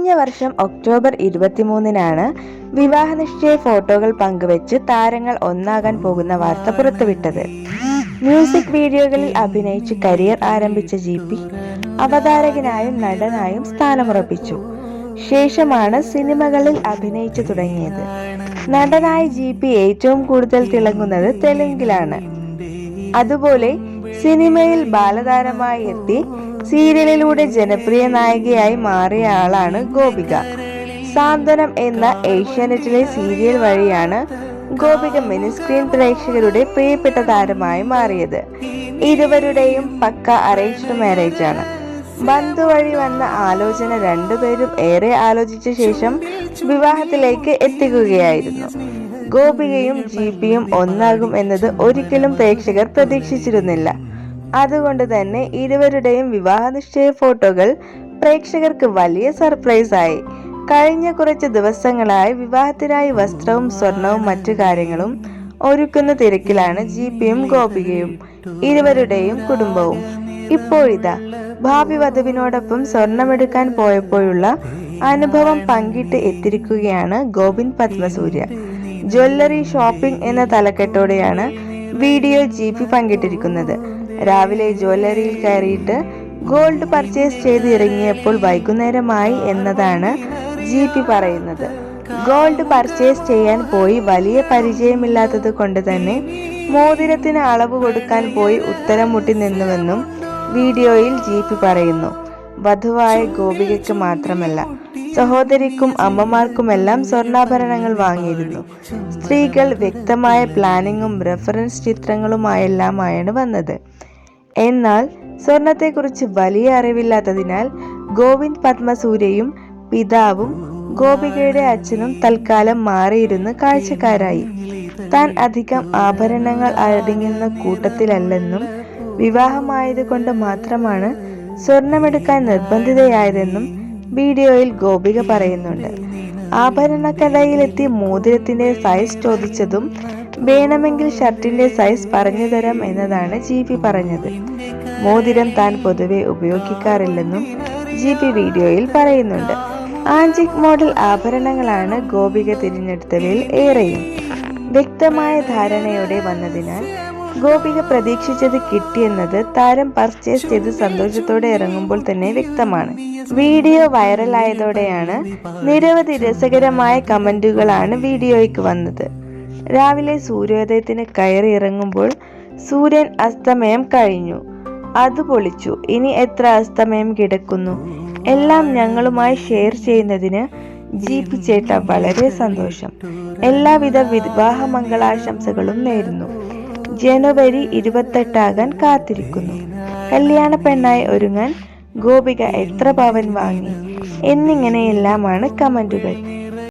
കഴിഞ്ഞ വർഷം ഒക്ടോബർ 23-നാണ് വിവാഹ നിശ്ചയ ഫോട്ടോകൾ പങ്കുവെച്ച് താരങ്ങൾ ഒന്നാകാൻ പോകുന്ന വാർത്ത പുറത്തുവിട്ടത്. മ്യൂസിക് വീഡിയോകളിൽ അഭിനയിച്ച് കരിയർ ആരംഭിച്ച ജിപി അവതാരകനായും നടനായും സ്ഥാനമുറപ്പിച്ചു. ശേഷമാണ് സിനിമകളിൽ അഭിനയിച്ചു തുടങ്ങിയത്. നടനായി ജിപി ഏറ്റവും കൂടുതൽ തിളങ്ങുന്നത് തെലുങ്കിലാണ്. അതുപോലെ സിനിമയിൽ ബാലതാരമായി എത്തി സീരിയലിലൂടെ ജനപ്രിയ നായികയായി മാറിയ ആളാണ് ഗോപിക. സാന്ത്വനം എന്ന ഏഷ്യാനെറ്റിലെ സീരിയൽ വഴിയാണ് ഗോപിക മിനിസ്ക്രീൻ പ്രേക്ഷകരുടെ പ്രിയപ്പെട്ട താരമായി മാറിയത്. ഇരുവരുടെയും പക്ക അറേഞ്ച്ഡ് മാരേജ് ആണ്. ബന്ധു വഴി വന്ന ആലോചന രണ്ടുപേരും ഏറെ ആലോചിച്ച ശേഷം വിവാഹത്തിലേക്ക് എത്തിക്കുകയായിരുന്നു. ഗോപികയും ജിപിയും ഒന്നാകും എന്നത് ഒരിക്കലും പ്രേക്ഷകർ പ്രതീക്ഷിച്ചിരുന്നില്ല. അതുകൊണ്ട് തന്നെ ഇരുവരുടെയും വിവാഹ നിശ്ചയ ഫോട്ടോകൾ പ്രേക്ഷകർക്ക് വലിയ സർപ്രൈസായി. കഴിഞ്ഞ കുറച്ച് ദിവസങ്ങളായി വിവാഹത്തിനായി വസ്ത്രവും സ്വർണവും മറ്റു കാര്യങ്ങളും ഒരുക്കുന്ന തിരക്കിലാണ് ജിപിയും ഗോപികയും ഇരുവരുടെയും കുടുംബവും. ഇപ്പോഴിതാ ഭാവി വധുവിനോടൊപ്പം സ്വർണമെടുക്കാൻ പോയപ്പോഴുള്ള അനുഭവം പങ്കിട്ട് എത്തിയിരിക്കുകയാണ് ഗോവിന്ദ് പത്മസൂര്യ. ജ്വല്ലറി ഷോപ്പിംഗ് എന്ന തലക്കെട്ടോടെയാണ് വീഡിയോ ജിപി പങ്കിട്ടിരിക്കുന്നത്. രാവിലെ ജ്വല്ലറിയിൽ കയറിയിട്ട് ഗോൾഡ് പർച്ചേസ് ചെയ്ത് ഇറങ്ങിയപ്പോൾ വൈകുന്നേരമായി എന്നതാണ് ജിപി പറയുന്നത്. ഗോൾഡ് പർച്ചേസ് ചെയ്യാൻ പോയി വലിയ പരിചയമില്ലാത്തത് കൊണ്ട് തന്നെ മോതിരത്തിന് അളവ് കൊടുക്കാൻ പോയി ഉത്തരം മുട്ടി നിന്നുവെന്നും വീഡിയോയിൽ ജിപി പറയുന്നു. വധുവായ ഗോപികയ്ക്ക് മാത്രമല്ല സഹോദരിക്കും അമ്മമാർക്കുമെല്ലാം സ്വർണ്ണാഭരണങ്ങൾ വാങ്ങിയിരുന്നു. സ്ത്രീകൾ വ്യക്തമായ പ്ലാനിങ്ങും റെഫറൻസ് ചിത്രങ്ങളുമായെല്ലാമാണ് വന്നത്. എന്നാൽ സ്വർണത്തെക്കുറിച്ച് വലിയ അറിവില്ലാത്തതിനാൽ ഗോവിന്ദ് പത്മസൂര്യയും പിതാവും ഗോപികയുടെ അച്ഛനും തൽക്കാലം മാറിയിരുന്ന് കാഴ്ചക്കാരായി. താൻ അധികം ആഭരണങ്ങൾ അണിയുന്ന കൂട്ടത്തിലല്ലെന്നും വിവാഹമായത് കൊണ്ട് മാത്രമാണ് സ്വർണമെടുക്കാൻ നിർബന്ധിതയായതെന്നും വീഡിയോയിൽ ഗോപിക പറയുന്നുണ്ട്. ആഭരണക്കടയിലെത്തി മോതിരത്തിന്റെ സൈസ് ചോദിച്ചതും വേണമെങ്കിൽ ഷർട്ടിന്റെ സൈസ് പറഞ്ഞു തരാം എന്നതാണ് ജിപി പറഞ്ഞത്. മോതിരം താൻ പൊതുവെ ഉപയോഗിക്കാറില്ലെന്നും ജിപി വീഡിയോയിൽ പറയുന്നുണ്ട്. ആന്റിക് മോഡൽ ആഭരണങ്ങളാണ് ഗോപിക തിരഞ്ഞെടുത്തവയിൽ ഏറെയും. വ്യക്തമായ ധാരണയോടെ വന്നതിനാൽ ഗോപിക പ്രതീക്ഷിച്ചത് കിട്ടിയെന്നത് താരം പർച്ചേസ് ചെയ്ത് സന്തോഷത്തോടെ ഇറങ്ങുമ്പോൾ തന്നെ വ്യക്തമാണ്. വീഡിയോ വൈറലായതോടെയാണ് നിരവധി രസകരമായ കമന്റുകളാണ് വീഡിയോയ്ക്ക് വന്നത്. രാവിലെ സൂര്യോദയത്തിന് കയറി ഇറങ്ങുമ്പോൾ സൂര്യൻ അസ്തമയം കഴിഞ്ഞു, അത് പൊളിച്ചു, ഇനി എത്ര അസ്തമയം കിടക്കുന്നു, എല്ലാം ഞങ്ങളുമായി ഷെയർ ചെയ്യുന്നതിന് ജിപി ചേട്ട വളരെ സന്തോഷം. എല്ലാവിധ വിവാഹ മംഗളാശംസകളും നേരുന്നു. ജനുവരി 28 കാത്തിരിക്കുന്നു. കല്യാണ പെണ്ണായി ഒരുങ്ങാൻ ഗോപിക എത്ര പവൻ വാങ്ങി എന്നിങ്ങനെയെല്ലാമാണ് കമന്റുകൾ.